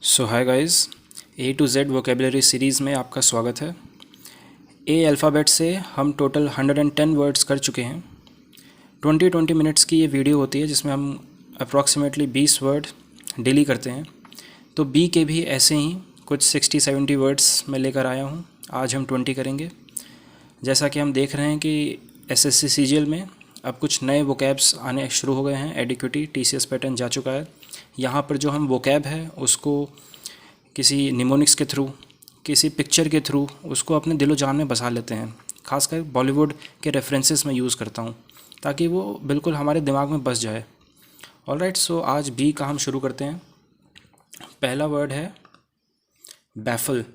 So hi guys, A to Z vocabulary series में आपका स्वागत है। ए अल्फ़ाबेट से हम टोटल 110 वर्ड्स कर चुके हैं। 20 मिनट्स की ये वीडियो होती है जिसमें हम अप्रॉक्सीमेटली 20 वर्ड डेली करते हैं। तो बी के भी ऐसे ही कुछ 60-70 वर्ड्स मैं लेकर आया हूँ। आज हम 20 करेंगे। जैसा कि हम देख रहे हैं कि एसएससी सीजीएल में अब कुछ नए वोकैब्स आने शुरू हो गए हैं। एडिक्विटी टीसीएस पैटर्न जा चुका है। यहाँ पर जो हम वोकैब है उसको किसी निमोनिक्स के थ्रू, किसी पिक्चर के थ्रू उसको अपने दिलो जान में बसा लेते हैं। खासकर बॉलीवुड के रेफरेंसेस में यूज़ करता हूँ ताकि वो बिल्कुल हमारे दिमाग में बस जाए। ऑलराइट, सो आज बी का हम शुरू करते हैं। पहला वर्ड है बैफल।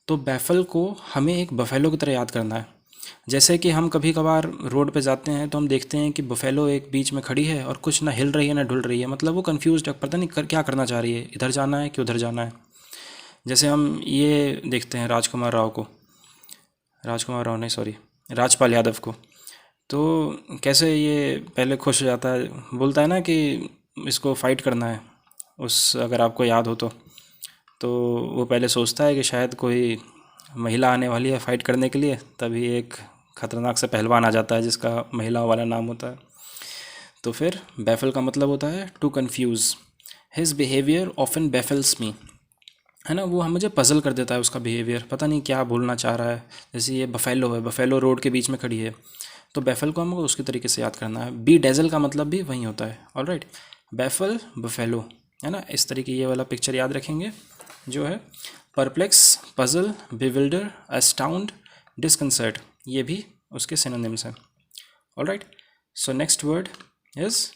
तो बैफल को हमें एक बफेलो की तरह याद करना है। जैसे कि हम कभी कभार रोड पे जाते हैं तो हम देखते हैं कि बफेलो एक बीच में खड़ी है और कुछ ना हिल रही है ना डुल रही है, मतलब वो कंफ्यूज है, पता नहीं क्या करना चाह रही है, इधर जाना है कि उधर जाना है। जैसे हम ये देखते हैं राजकुमार राव को, राजकुमार राव नहीं सॉरी, राजपाल यादव को। तो कैसे ये पहले खुश हो जाता है, बोलता है ना कि इसको फाइट करना है, उस अगर आपको याद हो तो वो पहले सोचता है कि शायद कोई महिला आने वाली है फाइट करने के लिए, तभी एक खतरनाक सा पहलवान आ जाता है जिसका महिला वाला नाम होता है। तो फिर बैफल का मतलब होता है to confuse. His behaviour often baffles me, है ना, वो हम मुझे पजल कर देता है उसका बिहेवियर, पता नहीं क्या बोलना चाह रहा है। जैसे ये बफेलो है, बफेलो रोड के बीच में खड़ी है, तो बैफल को हमको उसके तरीके से याद करना है। बी डेजल का मतलब भी वही होता है। ऑलराइट, बैफल बफेलो, है ना, इस तरीके ये वाला पिक्चर याद रखेंगे जो है। परप्लेक्स, पजल, बिविल्डर, अस्टाउंड, डिस्कंसर्ट, ये भी उसके सिनोनिम्स हैं। Alright, so next word is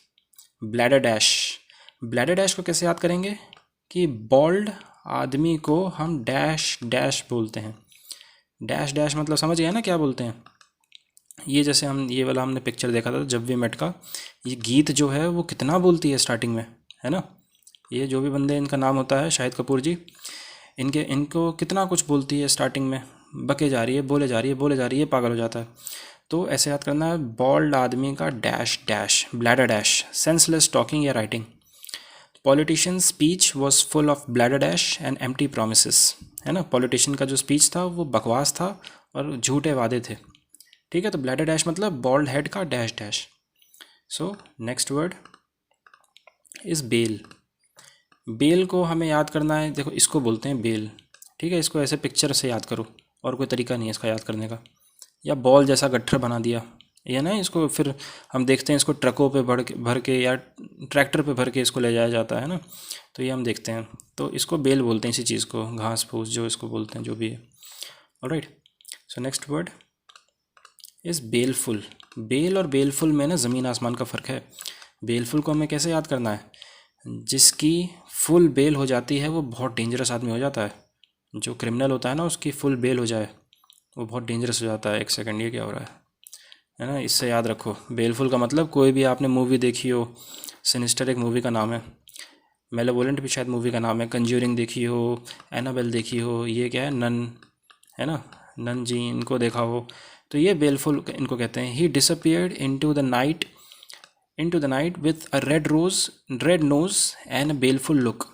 bladder dash. Bladder dash को कैसे याद करेंगे कि बॉल्ड आदमी को हम डैश डैश बोलते हैं। डैश डैश मतलब समझ गया ना क्या बोलते हैं। ये जैसे हम ये वाला हमने पिक्चर देखा था जब वी मेट का, ये गीत जो है वो कितना बोलती है स्टार्टिंग में, है ना। ये जो भी बंदे, इनका नाम होता है शाहिद कपूर जी, इनको कितना कुछ बोलती है स्टार्टिंग में, बके जा रही है, बोले जा रही है, बोले जा रही है, पागल हो जाता है। तो ऐसे याद करना है, बॉल्ड आदमी का dash dash, balderdash, senseless talking या writing. Politician speech was full of balderdash and empty promise, है ना। पॉलिटिशियन का जो स्पीच था वो बकवास था और झूठे वादे थे। ठीक है, तो ब्लैडर डैश मतलब बॉल्ड हेड का dash dash. So next word is bell. Bell को हमें याद करना है, देखो इसको बोलते हैं बेल। ठीक है, इसको ऐसे पिक्चर से याद करो, और कोई तरीका नहीं है इसका याद करने का। या बॉल जैसा गट्ठर बना दिया, ये ना, इसको फिर हम देखते हैं इसको ट्रकों पे भर के या ट्रैक्टर पे भर के इसको ले जाया जाता है ना, तो ये हम देखते हैं। तो इसको बेल बोलते हैं इसी चीज़ को, घास फूस जो इसको बोलते हैं, जो भी है। Alright, so next word is baleful. Bale और बेलफुल में ना ज़मीन आसमान का फ़र्क है। बेलफुल को हमें कैसे याद करना है, जिसकी फुल बेल हो जाती है वो बहुत डेंजरस आदमी हो जाता है। जो क्रिमिनल होता है ना, उसकी फुल बेल हो जाए वो बहुत डेंजरस हो जाता है। एक सेकंड, ये क्या हो रहा है ना, इससे याद रखो। बेलफुल का मतलब, कोई भी आपने मूवी देखी हो, सिनिस्टर एक मूवी का नाम है, मेलेवोलेंट भी शायद मूवी का नाम है, कंज्यूरिंग देखी हो, एनाबेल देखी हो, ये क्या है, नन, है ना, नन जी, इनको देखा हो, तो ये बेलफुल इनको कहते हैं। He disappeared into the night with a red nose and a baleful look.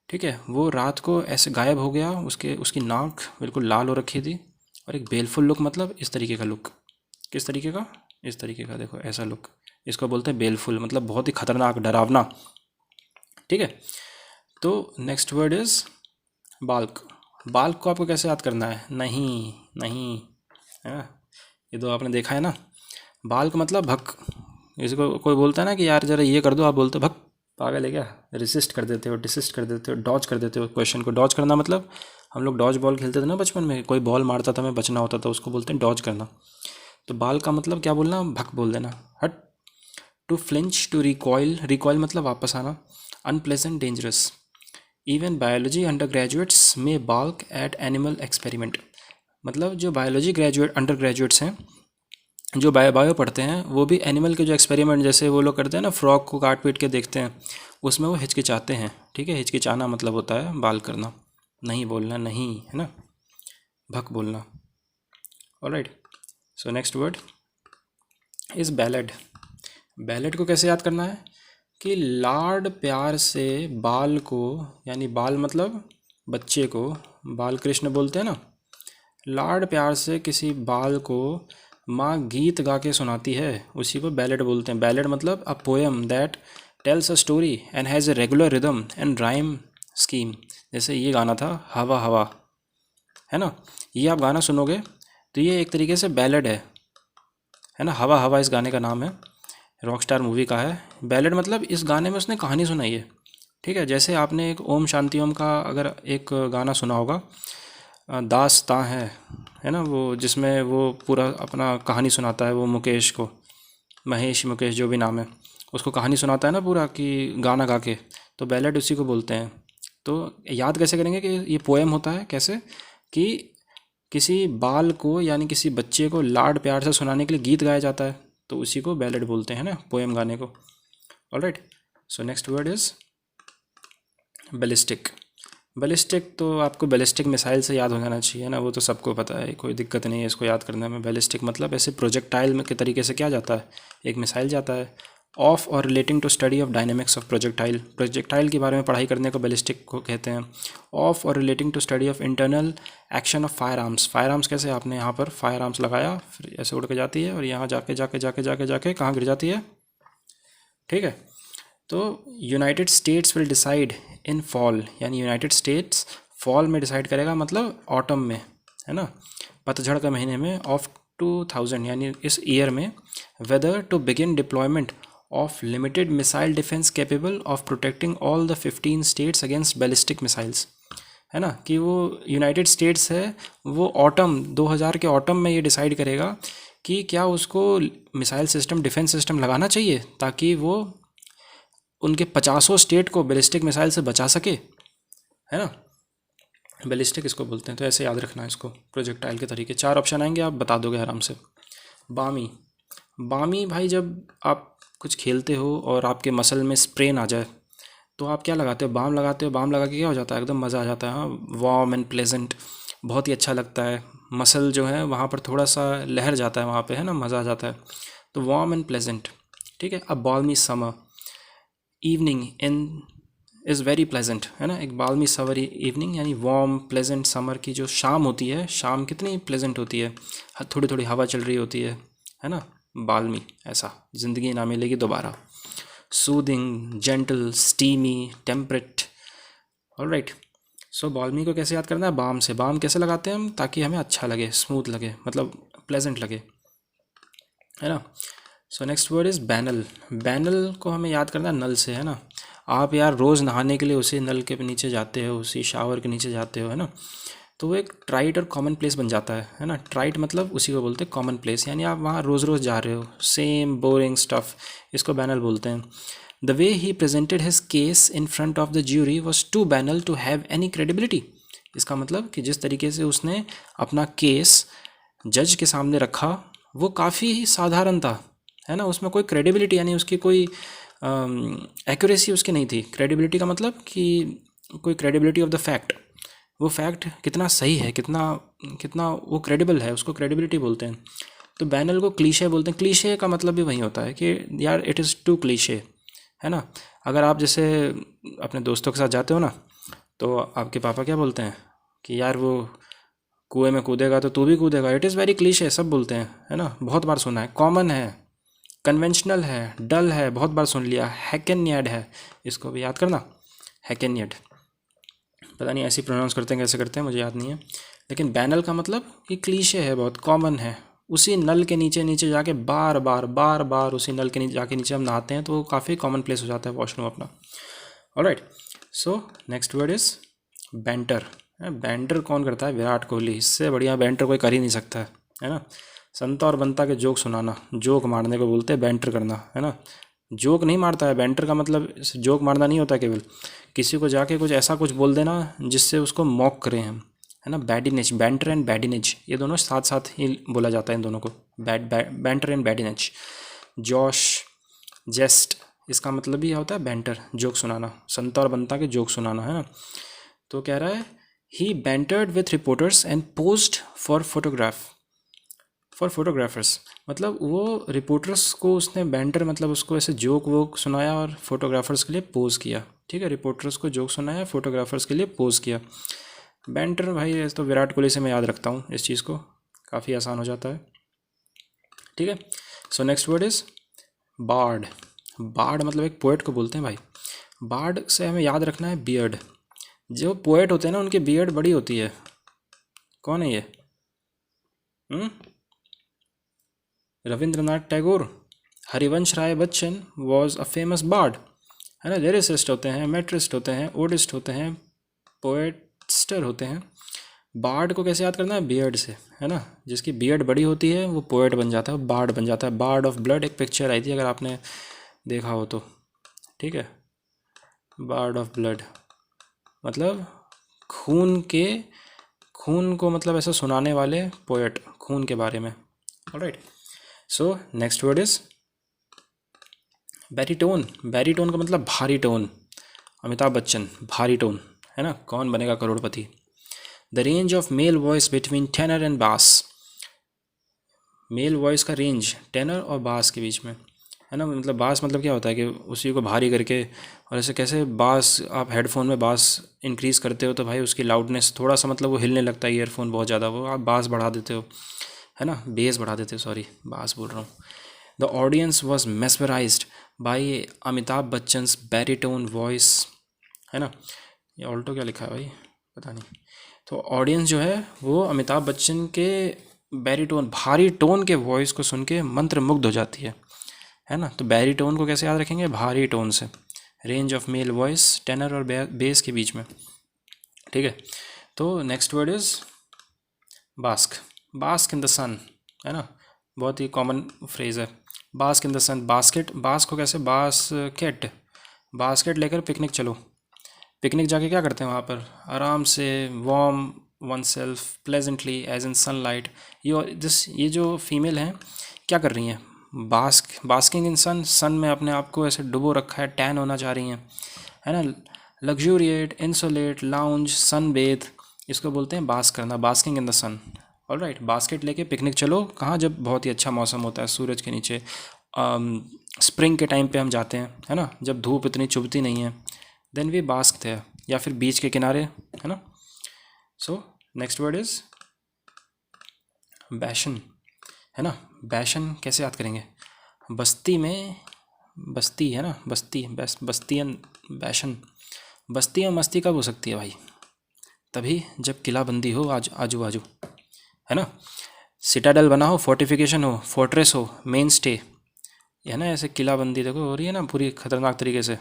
ठीक है, वो रात को ऐसे गायब हो गया, उसकी नाक बिल्कुल लाल हो रखी थी, और एक बेलफुल लुक मतलब इस तरीके का लुक। किस तरीके का, इस तरीके का, देखो ऐसा लुक, इसको बोलते हैं बेलफुल, मतलब बहुत ही खतरनाक, डरावना। ठीक है, तो next word is bulk. Bulk को आपको कैसे याद करना है, नहीं नहीं, है ना, ये तो आपने देखा है ना। बाल्क मतलब भक। इसको कोई बोलता है ना कि यार जरा ये कर दो, आप बोलते हो भक, पागल है क्या, रिसिस्ट कर देते हो, डिसिस्ट कर देते हो, डॉज कर देते हो क्वेश्चन को। डॉज करना मतलब, हम लोग डॉज बॉल खेलते थे ना बचपन में, कोई बॉल मारता था, हमें बचना होता था, उसको बोलते हैं डॉज करना। तो बाल का मतलब क्या बोलना, भक बोल देना, हट। To flinch, to recoil, recoil मतलब वापस आना। Unpleasant, dangerous. Even biology undergraduates में बाल्क एट एनिमल एक्सपेरिमेंट, मतलब जो बायोलॉजी ग्रेजुएट अंडर ग्रेजुएट्स हैं, जो बायो पढ़ते हैं, वो भी एनिमल के जो एक्सपेरिमेंट जैसे वो लोग करते हैं ना, फ्रॉग को काट पीट के देखते हैं, उसमें वो हिचकिचाते हैं। ठीक है, हिचकिचाना मतलब होता है बाल करना, नहीं बोलना, नहीं, है ना, भक बोलना। Alright, so next word is ballad. Ballad को कैसे याद करना है कि लाड प्यार से बाल को, यानी बाल मतलब बच्चे को, बाल कृष्ण बोलते हैं ना, लाड प्यार से किसी बाल को माँ गीत गा के सुनाती है, उसी को बैलेड बोलते हैं। बैलेड मतलब a poem that tells a story and has a regular rhythm and rhyme scheme. जैसे ये गाना था हवा हवा, है ना, ये आप गाना सुनोगे तो ये एक तरीके से बैलेड है ना। हवा हवा इस गाने का नाम है, रॉकस्टार मूवी का है। बैलेड मतलब इस गाने में उसने कहानी सुनाई है, ठीक है। जैसे आपने एक ओम शांति ओम का अगर एक गाना सुना होगा, दास्तां है ना, वो जिसमें वो पूरा अपना कहानी सुनाता है, वो मुकेश को, महेश मुकेश जो भी नाम है, उसको कहानी सुनाता है ना पूरा कि गाना गा के, तो बैलेड उसी को बोलते हैं। तो याद कैसे करेंगे कि ये पोएम होता है, कैसे कि किसी बाल को यानी किसी बच्चे को लाड प्यार से सुनाने के लिए गीत गाया जाता है, तो उसी को बैलेड बोलते हैं ना, पोएम गाने को। Alright, so next word is ballistic. Ballistic तो आपको बैलिस्टिक मिसाइल से याद हो जाना चाहिए ना, वो तो सबको पता है, कोई दिक्कत नहीं है इसको याद करने में। बैलिस्टिक मतलब ऐसे प्रोजेक्टाइल में के तरीके से क्या जाता है, एक मिसाइल जाता है। ऑफ और relating to study of dynamics of projectile, projectile के बारे में पढ़ाई करने को बैलिस्टिक को कहते हैं। ऑफ और relating to study of internal action of firearms. Firearms कैसे, आपने यहाँ पर फायर आर्म्स लगाया, फिर ऐसे उड़ के जाती है और यहाँ जाके जाके जाके जाके जाके कहाँ गिर जाती है, ठीक है। तो United states will decide in fall, यानी यूनाइटेड स्टेट्स फॉल में डिसाइड करेगा, मतलब ऑटम में, है ना, पतझड़ के महीने में, ऑफ 2000 यानी इस ईयर में, whether to begin deployment of limited missile defence capable of protecting all the 15 states against ballistic missiles, है ना, कि वो यूनाइटेड स्टेट्स है, वो ऑटम 2000 के ऑटम में ये डिसाइड करेगा कि क्या उसको मिसाइल सिस्टम, डिफेंस सिस्टम लगाना चाहिए ताकि वो उनके 50 स्टेट को बैलिस्टिक मिसाइल से बचा सके, है ना। बैलिस्टिक इसको बोलते हैं, तो ऐसे याद रखना है इसको, प्रोजेक्टाइल के तरीके। 4 ऑप्शन आएंगे, आप बता दोगे आराम से। बामी, बामी भाई जब आप कुछ खेलते हो और आपके मसल में स्प्रेन आ जाए तो आप क्या लगाते हो, बाम लगाते हो। बाम लगा के क्या हो जाता है, एकदम मज़ा आ जाता है, हाँ, वार्म एंड प्लेजेंट, बहुत ही अच्छा लगता है। मसल जो है वहाँ पर थोड़ा सा लहर जाता है वहाँ पे, है ना, मज़ा आ जाता है, तो वार्म एंड प्लेजेंट, ठीक है। अब balmy summer, evening in is very pleasant, है ना, एक बाल्मी समर इवनिंग यानी वार्म प्लेजेंट समर की जो शाम होती है, शाम कितनी प्लेजेंट होती है, थोड़ी थोड़ी हवा चल रही होती है ना, बाल्मी, ऐसा ज़िंदगी Na Milegi Dobara. Soothing, gentle, steamy, temperate. Alright, so balmy को कैसे याद करना है, बाम से। बाम कैसे लगाते हैं हम, ताकि हमें अच्छा लगे, स्मूथ लगे, मतलब प्लेजेंट लगे, है ना। So next word is banal. Banal को हमें याद करना है नल से, है ना। आप यार रोज़ नहाने के लिए उसी नल के नीचे जाते हो, उसी शावर के नीचे जाते हो, है ना, तो वो एक ट्राइट और कॉमन प्लेस बन जाता है ना। ट्राइट मतलब उसी को बोलते हैं कॉमन प्लेस, यानी आप वहाँ रोज़ रोज़ जा रहे हो, सेम बोरिंग स्टफ, इसको बैनल बोलते हैं। The way he presented his case in front of the jury was too banal to have any credibility. इसका मतलब कि जिस तरीके से उसने अपना केस जज के सामने रखा वो काफ़ी साधारण था, है ना, उसमें कोई क्रेडिबिलिटी यानी उसकी कोई एक्यूरेसी उसकी नहीं थी। क्रेडिबिलिटी का मतलब कि कोई क्रेडिबिलिटी ऑफ द फैक्ट, वो फैक्ट कितना सही है, कितना कितना वो क्रेडिबल है, उसको क्रेडिबिलिटी बोलते हैं। तो बैनल को क्लीशे बोलते हैं। क्लीशे का मतलब भी वही होता है कि यार इट इज़ टू क्लीशे, है ना। अगर आप जैसे अपने दोस्तों के साथ जाते हो ना, तो आपके पापा क्या बोलते हैं कि यार वो कुएं में कूदेगा तो तू भी कूदेगा, इट इज़ वेरी क्लीशे, सब बोलते हैं, है ना, बहुत बार सुना है। कॉमन है, कन्वेंशनल है, डल है, बहुत बार सुन लिया। हैकेनियड है, इसको भी याद करना, हैकेनियड, पता नहीं ऐसी प्रोनाउंस करते हैं कैसे करते हैं, मुझे याद नहीं है। लेकिन बैनल का मतलब कि क्लीशे है, बहुत कॉमन है। उसी नल के नीचे नीचे जाके बार बार बार बार उसी नल के नीचे जाके नीचे हम नहाते हैं, तो वो काफ़ी कॉमन प्लेस हो जाता है वॉशरूम अपना। Alright, so next word is banter. Banter कौन करता है, विराट कोहली, इससे बढ़िया बैंटर कोई कर ही नहीं सकता है ना। संता और बनता के जोक सुनाना, जोक मारने को बोलते हैं बैंटर करना, है ना। जोक नहीं मारता है, बैंटर का मतलब जोक मारना नहीं होता, केवल किसी को जाके कुछ ऐसा कुछ बोल देना जिससे उसको मॉक करें हम, है ना। बैडिनेज, बैंटर एंड बैडिनेज ये दोनों साथ साथ ही बोला जाता है इन दोनों को, बैंटर एंड बैडिनेज। जॉश, जेस्ट, इसका मतलब भी होता है बैंटर, जोक सुनाना, संता और बनता के जोक सुनाना, है ना। तो कह रहा है he bantered with reporters and posed for photograph. For photographers, मतलब वो रिपोर्टर्स को उसने बैंटर, मतलब उसको ऐसे जोक वोक सुनाया और फोटोग्राफर्स के लिए पोज किया। ठीक है, रिपोर्टर्स को जोक सुनाया, फोटोग्राफर्स के लिए पोज किया। बैंटर भाई ऐसे तो विराट कोहली से मैं याद रखता हूँ इस चीज़ को, काफ़ी आसान हो जाता है। ठीक है, so next word is bard. Bard मतलब एक पोएट को बोलते हैं भाई। बार्ड से हमें याद रखना है बियर्ड। जो पोएट होते हैं ना उनकी बियर्ड बड़ी होती है। कौन है ये? Rabindranath Tagore. Harivansh Rai Bachchan was a famous bard, है ना। लिरिसिस्ट होते हैं, मेट्रिस्ट होते हैं, ओडिस्ट होते हैं, पोएटस्टर होते हैं। बार्ड को कैसे याद करना है? बियर्ड से, है ना। जिसकी बियर्ड बड़ी होती है वो पोएट बन जाता है, बार्ड बन जाता है। बार्ड ऑफ ब्लड एक पिक्चर आई थी, अगर आपने देखा हो तो। ठीक है, बार्ड ऑफ ब्लड मतलब खून को मतलब ऐसा सुनाने वाले पोएट, खून के बारे में। Alright, so next word is baritone. Baritone का मतलब भारी टोन। अमिताभ बच्चन, भारी टोन, है ना। Kaun Banega Crorepati. The range of male voice between tenor and bass. Male voice का रेंज टेनर और बास के बीच में, है ना। मतलब बास मतलब क्या होता है कि उसी को भारी करके, और ऐसे कैसे बास, आप हेडफोन में बास इंक्रीज़ करते हो तो भाई उसकी लाउडनेस थोड़ा सा मतलब वो हिलने लगता है ईयरफोन बहुत ज़्यादा, वो आप बास बढ़ा देते हो, है ना, बेस बढ़ा देते हो, सॉरी बास बोल रहा हूँ। The audience was mesmerised by Amitabh Bachchan's baritone voice, है ना। ये ऑल्टो क्या लिखा है भाई, पता नहीं। तो ऑडियंस जो है वो अमिताभ बच्चन के बैरीटोन, भारी टोन के वॉइस को सुन के मंत्रमुग्ध हो जाती है ना। तो बैरीटोन को कैसे याद रखेंगे? भारी टोन से। Range of male voice tenor और बेस के बीच में। ठीक है, तो next word is bask. Bask in the sun, है ना, बहुत ही कॉमन फ्रेज है। Bask in the sun. Basket, bask को कैसे? बास्केट, बास्केट लेकर पिकनिक चलो। पिकनिक जाके क्या करते हैं वहाँ पर? आराम से warm oneself pleasantly as in sunlight. ये जो फीमेल हैं क्या कर रही हैं? बास्किंग इन सन, सन में अपने आप को ऐसे डुबो रखा है, टैन होना चाह रही हैं, है ना। लग्जूरिएट, इंसोलेट, लाउंज, सन बेथ, इसको बोलते हैं बास्क करना, basking in the sun. Alright, basket लेके पिकनिक चलो। कहाँ? जब बहुत ही अच्छा मौसम होता है, सूरज के नीचे। स्प्रिंग के टाइम पे हम जाते हैं, है ना, जब धूप इतनी चुभती नहीं है, देन वी बास्क थे, या फिर बीच के किनारे, है ना। सो नेक्स्ट वर्ड इज बैशन, है ना। बैशन कैसे याद करेंगे? बस्ती में, बस्ती है ना, बस्तियन, बैशन। बस्ती में मस्ती कब हो सकती है भाई? तभी जब किलाबंदी हो आजू बाजू, है ना। सिटाडल बना हो, फोर्टिफिकेशन हो, फोर्ट्रेस हो, मेन स्टे, है ना। ऐसे किलाबंदी देखो हो रही है ना पूरी खतरनाक तरीके से।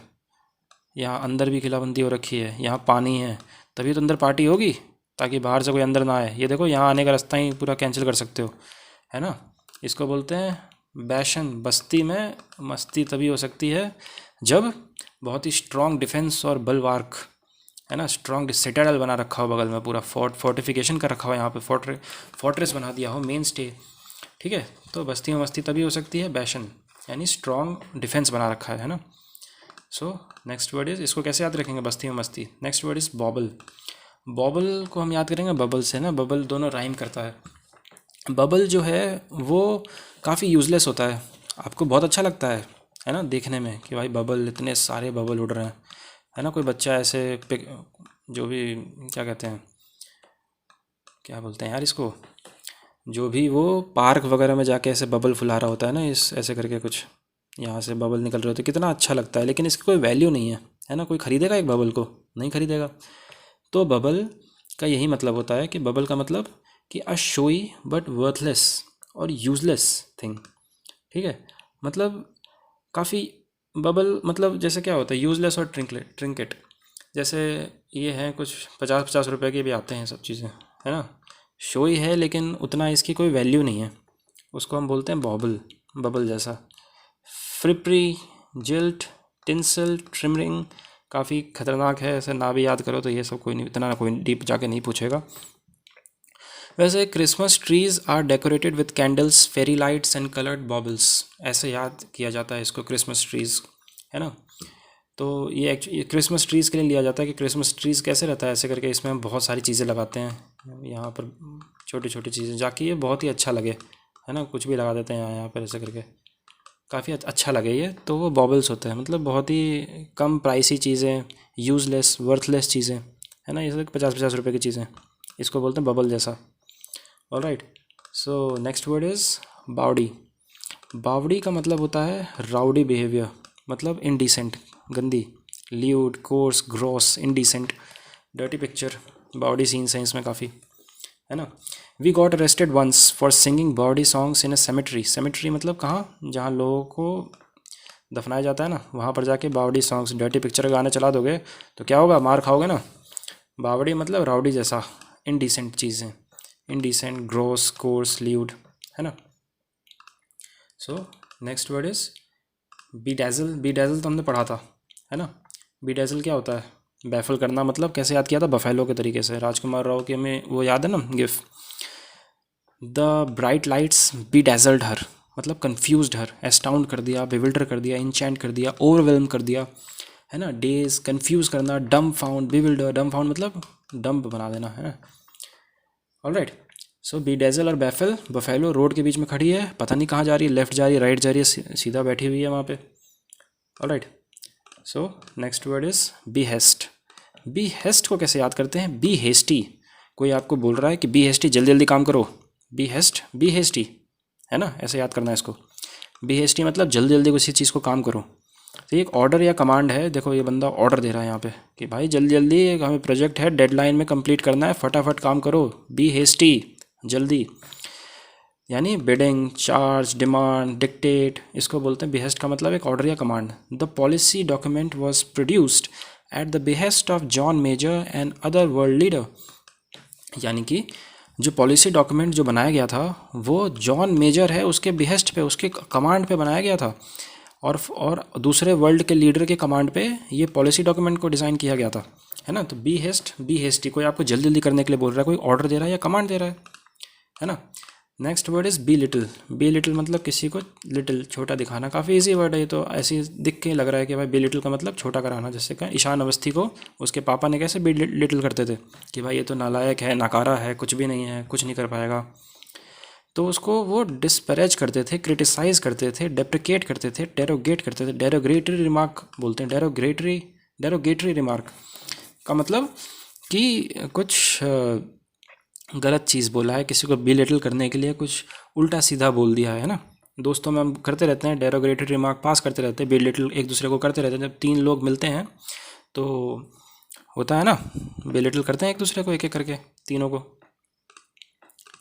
यहाँ अंदर भी किलाबंदी हो रखी है, यहाँ पानी है, तभी तो अंदर पार्टी होगी, ताकि बाहर से कोई अंदर ना आए। ये देखो यहाँ आने का रास्ता ही पूरा कैंसिल कर सकते हो, है ना। इसको बोलते हैं बैशन। बस्ती में मस्ती तभी हो सकती है जब बहुत ही स्ट्रॉन्ग डिफेंस और बलवार्क, है ना, स्ट्रॉन्ग सिटाडल बना रखा हो बगल में, पूरा फोर्टिफिकेशन कर रखा हो, यहाँ पे फोर्ट्रेस बना दिया हो, मेन स्टे। ठीक है, तो बस्ती में मस्ती तभी हो सकती है बैशन, यानी स्ट्रॉन्ग डिफेंस बना रखा है ना। सो नेक्स्ट वर्ड इज, इसको कैसे याद रखेंगे बस्ती में मस्ती? Next word is बॉबल। बॉबल को हम याद करेंगे बबल से ना, बबल दोनों राइम करता है। बबल जो है वो काफ़ी यूज़लेस होता है, आपको बहुत अच्छा लगता है ना देखने में कि भाई बबल, इतने सारे बबल उड़ रहे हैं, है ना। कोई बच्चा ऐसे जो भी क्या कहते हैं, क्या बोलते हैं यार इसको, जो भी वो पार्क वगैरह में जाके ऐसे बबल फुला रहा होता है ना, इस ऐसे करके कुछ यहाँ से बबल निकल रहे होते, कितना अच्छा लगता है। लेकिन इसकी कोई वैल्यू नहीं है ना। कोई खरीदेगा एक बबल को? नहीं खरीदेगा। तो बबल का यही मतलब होता है कि बबल का मतलब कि अ शोई बट वर्थलेस और यूजलेस थिंग। ठीक है, मतलब काफ़ी, बबल मतलब जैसे क्या होता है, यूजलेस और ट्रिंकेट। जैसे ये हैं कुछ 50-50 रुपए के भी आते हैं सब चीज़ें, है ना। शोई है लेकिन उतना इसकी कोई वैल्यू नहीं है, उसको हम बोलते हैं बॉबल, बबल जैसा। फ्रिप्री, जिल्ट, टिंसल, ट्रिमरिंग, काफ़ी खतरनाक है, ऐसे ना भी याद करो तो ये सब कोई नहीं, इतना कोई डीप जाके नहीं पूछेगा। वैसे Christmas trees are decorated with candles, fairy lights and coloured baubles, ऐसे याद किया जाता है इसको, क्रिसमस ट्रीज, है ना। तो ये एक्चुअली क्रिसमस ट्रीज़ के लिए लिया जाता है कि क्रिसमस ट्रीज़ कैसे रहता है, ऐसे करके इसमें हम बहुत सारी चीज़ें लगाते हैं यहाँ पर, छोटी छोटी चीज़ें, जाके ये बहुत ही अच्छा लगे है ना, कुछ भी लगा देते हैं यहाँ पर ऐसे करके, काफ़ी अच्छा लगे ये। तो वो बॉबल्स होते हैं, मतलब बहुत ही कम प्राइसी चीज़ें, यूज़लेस वर्थलेस चीज़ें, है ना, ये सब 50-50 रुपए की चीज़ें, इसको बोलते हैं बबल जैसा। Alright, so next word is bawdy. Bawdy का मतलब होता है राउडी बिहेवियर, मतलब इनडिसेंट, गंदी, lewd, coarse, gross, indecent, dirty picture. Bawdy scenes हैं इसमें काफ़ी, है ना। We got arrested once for singing bawdy songs in a cemetery. Cemetery मतलब कहाँ, जहाँ लोगों को दफनाया जाता है ना, वहाँ पर जाके बावड़ी सॉन्ग्स, डर्टी पिक्चर गाने चला दोगे तो क्या होगा, मार खाओगे ना। बावड़ी मतलब राउडी जैसा, इनडिसेंट चीज़ें, इनडिसेंट, ग्रॉस, कोर्स, ल्यूड, है ना। So next word is bedazzle. Bedazzle तो हमने पढ़ा था, है ना। बीडैज़ल क्या होता है, बैफल करना, मतलब कैसे याद किया था, बफेलो के तरीके से, राजकुमार राव के हमें वो याद है ना गिफ। द ब्राइट लाइट्स बीडैज़ल्ड हर, मतलब कन्फ्यूज्ड हर, एस्टाउंड कर दिया, बिविल्डर कर दिया, इंचैंट कर दिया, ओवरवेलम कर दिया, है ना। डेज, कन्फ्यूज़ करना, डम फाउंड, बिविल्डर, डम फाउंड मतलब डम्प बना देना, है ना। ऑलराइट, सो बीडैज़ल और बैफल, बफेलो रोड के बीच में खड़ी है, पता नहीं कहाँ जा रही है, लेफ़्ट जा रही है, राइट जा रही है, सीधा बैठी हुई है वहाँ पे। Alright, so next word is behest. Behest को कैसे याद करते हैं, बी हेस्टी। कोई आपको बोल रहा है कि बी हेस्टी, जल्दी जल्दी काम करो, बी हेस्ट, बी हेस्टी, है ना, ऐसे याद करना है इसको। बी हेस्टी मतलब जल्दी जल्दी किसी चीज़ को काम करो। तो ये एक ऑर्डर या कमांड है, देखो ये बंदा ऑर्डर दे रहा है यहाँ पे कि भाई जल्दी जल्दी हमें प्रोजेक्ट है, डेडलाइन में कंप्लीट करना है, फटाफट काम करो, बी हेस्टी, जल्दी। यानी बिडिंग, चार्ज, डिमांड, डिक्टेट, इसको बोलते हैं बिहेस्ट का मतलब एक ऑर्डर या command. The policy document was produced at the behest of John Major and other world leader. यानी कि जो पॉलिसी डॉक्यूमेंट जो बनाया गया था वो जॉन मेजर है उसके बिहेस्ट पे, उसके कमांड पे बनाया गया था, और दूसरे वर्ल्ड के लीडर के कमांड पे ये पॉलिसी डॉक्यूमेंट को डिज़ाइन किया गया था, है ना। तो बी हेस्ट, बी हेस्टी, कोई आपको जल्दी जल्दी करने के लिए बोल रहा है, कोई ऑर्डर दे रहा है या कमांड दे रहा है ना। Next word is be little. Be little मतलब किसी को लिटिल, छोटा दिखाना, काफ़ी इजी वर्ड है ये तो, ऐसे दिख के लग रहा है कि भाई बी लिटिल का मतलब छोटा कराना। जैसे कहें ईशान अवस्थी को उसके पापा ने कैसे बी लिटिल करते थे कि भाई ये तो नालायक है, नकारा है, कुछ भी नहीं है, कुछ नहीं कर पाएगा, तो उसको वो डिस्परेज करते थे, क्रिटिसाइज करते थे, डेप्रिकेट करते थे, डेरोगेट करते थे। डेरोगेटरी रिमार्क बोलते हैं, डेरोगेटरी रिमार्क का मतलब कि कुछ गलत चीज़ बोला है, किसी को बिलिटल करने के लिए कुछ उल्टा सीधा बोल दिया है ना। दोस्तों में हम करते रहते हैं, डेरोगेटरी रिमार्क पास करते रहते हैं, बिलिटल एक दूसरे को करते रहते हैं। जब तीन लोग मिलते हैं तो होता है ना, बिलिटल करते हैं एक दूसरे को, एक एक करके, तीनों को,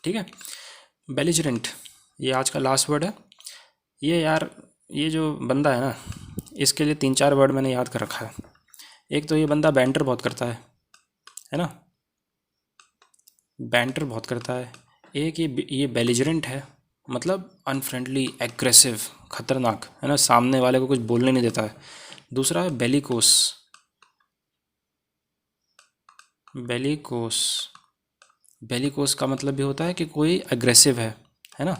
ठीक है। बेलिजरेंट, ये आज का लास्ट वर्ड है। ये यार, ये जो बंदा है ना, इसके लिए 3-4 वर्ड मैंने याद कर रखा है। एक तो ये बंदा बैंटर बहुत करता है ना, बैंटर बहुत करता है। एक ये बेलिजरेंट है, मतलब अनफ्रेंडली, एग्रेसिव, खतरनाक, है ना, सामने वाले को कुछ बोलने नहीं देता है। दूसरा है बेलिकोस। बेलिकोस, बेलिकोस का मतलब भी होता है कि कोई एग्रेसिव है ना।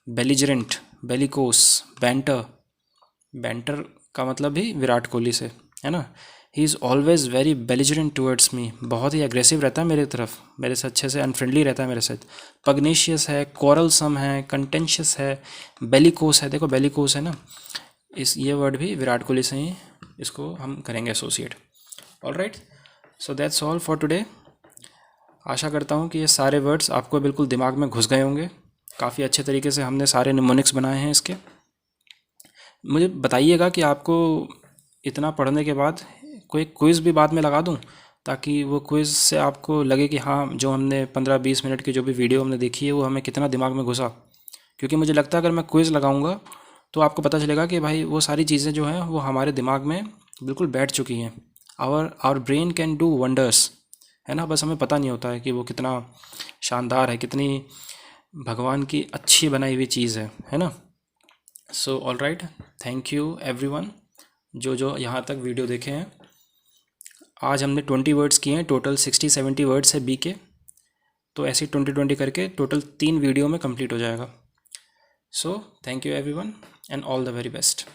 बेलिजरेंट, बेलिकोस, बैंटर, बैंटर का मतलब भी विराट कोहली से, है ना। He is always very belligerent towards me, बहुत ही एग्रेसिव रहता है मेरे तरफ, मेरे से अच्छे से अनफ्रेंडली रहता है मेरे साथ। पग्नेशियस है, कोरलसम है, कंटेंशियस है, बेलिकोस है, देखो बेलिकोस है ना, ये वर्ड भी विराट कोहली से ही इसको हम करेंगे associate. Alright, so that's all for today. आशा करता हूँ कि ये सारे वर्ड्स आपको बिल्कुल दिमाग में घुस गए होंगे। काफ़ी अच्छे तरीके से हमने सारे निमोनिक्स बनाए हैं इसके। मुझे बताइएगा कि आपको इतना पढ़ने के बाद कोई क्विज़ भी बाद में लगा दूं, ताकि वो क्विज़ से आपको लगे कि हाँ, जो हमने 15-20 मिनट की जो भी वीडियो हमने देखी है वो हमें कितना दिमाग में घुसा। क्योंकि मुझे लगता है अगर मैं क्विज़ लगाऊंगा तो आपको पता चलेगा कि भाई वो सारी चीज़ें जो हैं वो हमारे दिमाग में बिल्कुल बैठ चुकी हैं। Our brain can do wonders, है ना, बस हमें पता नहीं होता है कि वो कितना शानदार है, कितनी भगवान की अच्छी बनाई हुई चीज़ है ना। So all right, thank you everyone जो यहाँ तक वीडियो देखे हैं। आज हमने 20 वर्ड्स किए हैं, टोटल 60-70 वर्ड्स है बी के, तो ऐसे 20-20 करके टोटल 3 वीडियो में कंप्लीट हो जाएगा। So thank you everyone and all the very best.